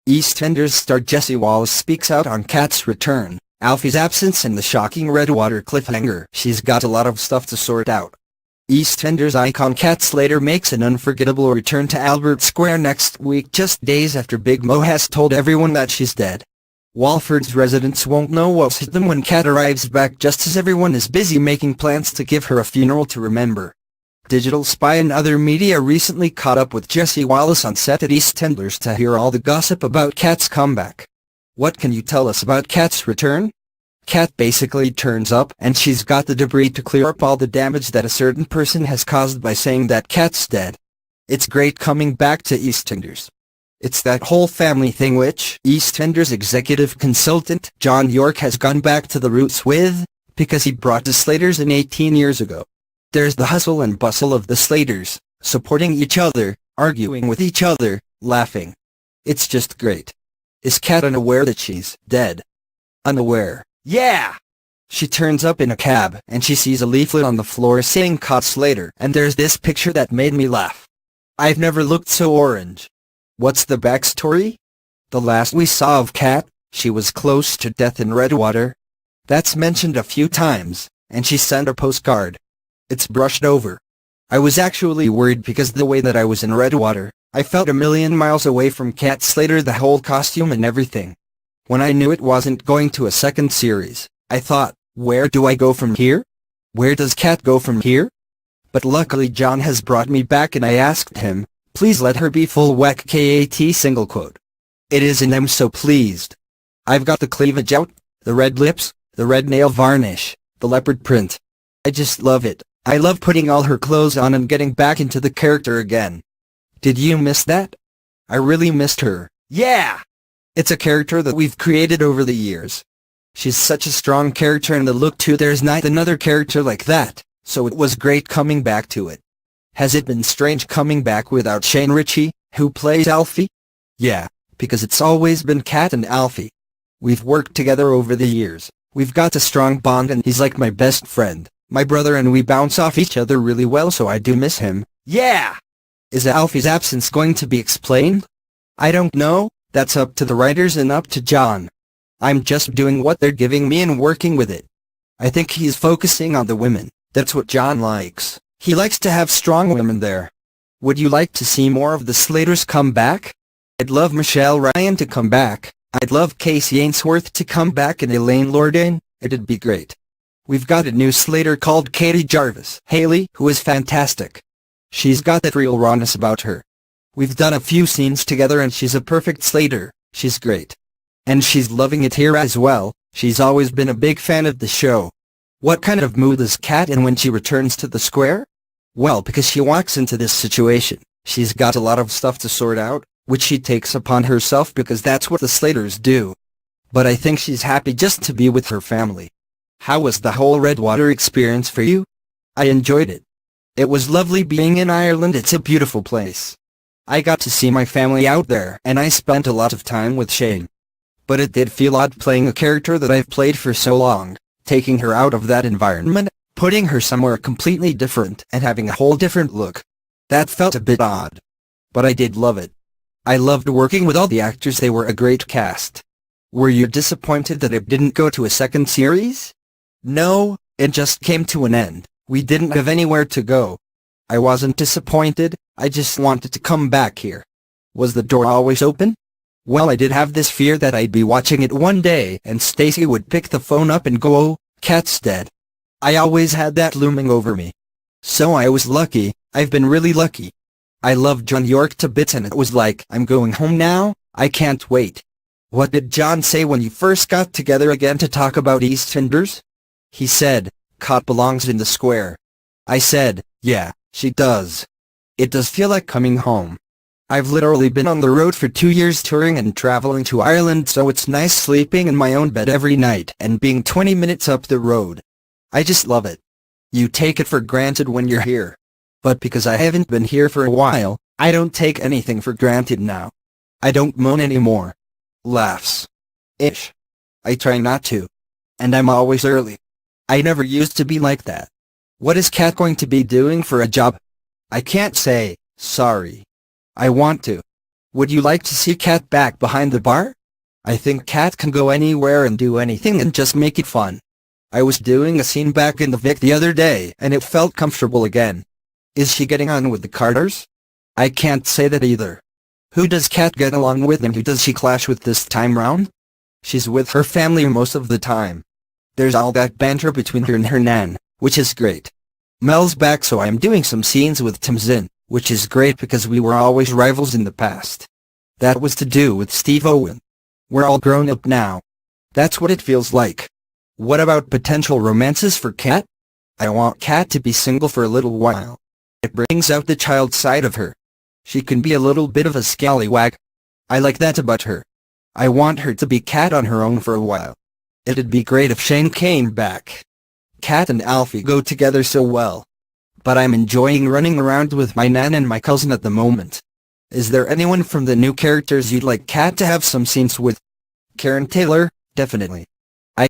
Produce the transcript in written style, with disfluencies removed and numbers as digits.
EastEnders star Jessie Wallace speaks out on Kat's return, Alfie's absence and the shocking Redwater cliffhanger. She's got a lot of stuff to sort out. EastEnders icon Kat Slater makes an unforgettable return to Albert Square next week, just days after Big Mo has told everyone that she's dead. Walford's residents won't know what's hit them when Kat arrives back just as everyone is busy making plans to give her a funeral to remember. Digital Spy and other media recently caught up with Jessie Wallace on set at EastEnders to hear all the gossip about Kat's comeback. What can you tell us about Kat's return? Kat basically turns up and she's got the debris to clear up all the damage that a certain person has caused by saying that Kat's dead. It's great coming back to EastEnders. It's that whole family thing which EastEnders executive consultant John York has gone back to the roots with, because he brought the Slaters in 18 years ago. There's the hustle and bustle of the Slaters, supporting each other, arguing with each other, laughing. It's just great. Is Kat unaware that she's dead? Unaware. Yeah! She turns up in a cab and she sees a leaflet on the floor saying Kat Slater, and there's this picture that made me laugh. I've never looked so orange. What's the backstory? The last we saw of Kat, she was close to death in Redwater. That's mentioned a few times, and she sent a postcard. It's brushed over. I was actually worried because the way that I was in Redwater, I felt a million miles away from Kat Slater, the whole costume and everything. When I knew it wasn't going to a second series, I thought, where do I go from here? Where does Kat go from here? But luckily John has brought me back and I asked him, please let her be full WEC KAT single quote. It is and I'm so pleased. I've got the cleavage out, the red lips, the red nail varnish, the leopard print. I just love it. I love putting all her clothes on and getting back into the character again. Did you miss that? I really missed her. Yeah! It's a character that we've created over the years. She's such a strong character and the look too, there's not another character like that, so it was great coming back to it. Has it been strange coming back without Shane Ritchie, who plays Alfie? Yeah, because it's always been Kat and Alfie. We've worked together over the years, we've got a strong bond and he's like my best friend. My brother and we bounce off each other really well, so I do miss him. Yeah! Is Alfie's absence going to be explained? I don't know, that's up to the writers and up to John. I'm just doing what they're giving me and working with it. I think he's focusing on the women, that's what John likes. He likes to have strong women there. Would you like to see more of the Slaters come back? I'd love Michelle Ryan to come back, I'd love Casey Ainsworth to come back and Elaine Lordain, it'd be great. We've got a new Slater called Katie Jarvis Haley, who is fantastic. She's got that real rawness about her. We've done a few scenes together and she's a perfect Slater, she's great. And she's loving it here as well, she's always been a big fan of the show. What kind of mood is Kat in when she returns to the square? Well, because she walks into this situation, she's got a lot of stuff to sort out, which she takes upon herself because that's what the Slaters do. But I think she's happy just to be with her family. How was the whole Redwater experience for you? I enjoyed it. It was lovely being in Ireland, it's a beautiful place. I got to see my family out there and I spent a lot of time with Shane. But it did feel odd playing a character that I've played for so long, taking her out of that environment, putting her somewhere completely different and having a whole different look. That felt a bit odd. But I did love it. I loved working with all the actors, they were a great cast. Were you disappointed that it didn't go to a second series? No, it just came to an end. We didn't have anywhere to go. I wasn't disappointed, I just wanted to come back here. Was the door always open? Well, I did have this fear that I'd be watching it one day and Stacy would pick the phone up and go, oh, Kat's dead. I always had that looming over me. So I was lucky, I've been really lucky. I love John York to bits and it was like, I'm going home now, I can't wait. What did John say when you first got together again to talk about EastEnders? He said, Kat belongs in the square. I said, yeah, she does. It does feel like coming home. I've literally been on the road for 2 years touring and traveling to Ireland, so it's nice sleeping in my own bed every night and being 20 minutes up the road. I just love it. You take it for granted when you're here. But because I haven't been here for a while, I don't take anything for granted now. I don't moan anymore. Laughs. Ish. I try not to. And I'm always early. I never used to be like that. What is Kat going to be doing for a job? I can't say, sorry. I want to. Would you like to see Kat back behind the bar? I think Kat can go anywhere and do anything and just make it fun. I was doing a scene back in the Vic the other day and it felt comfortable again. Is she getting on with the Carters? I can't say that either. Who does Kat get along with and who does she clash with this time round? She's with her family most of the time. There's all that banter between her and her nan, which is great. Mel's back so I'm doing some scenes with Tamsin, which is great because we were always rivals in the past. That was to do with Steve Owen. We're all grown up now. That's what it feels like. What about potential romances for Kat? I want Kat to be single for a little while. It brings out the child side of her. She can be a little bit of a scallywag. I like that about her. I want her to be Kat on her own for a while. It'd be great if Shane came back. Kat and Alfie go together so well. But I'm enjoying running around with my nan and my cousin at the moment. Is there anyone from the new characters you'd like Kat to have some scenes with? Karen Taylor, definitely.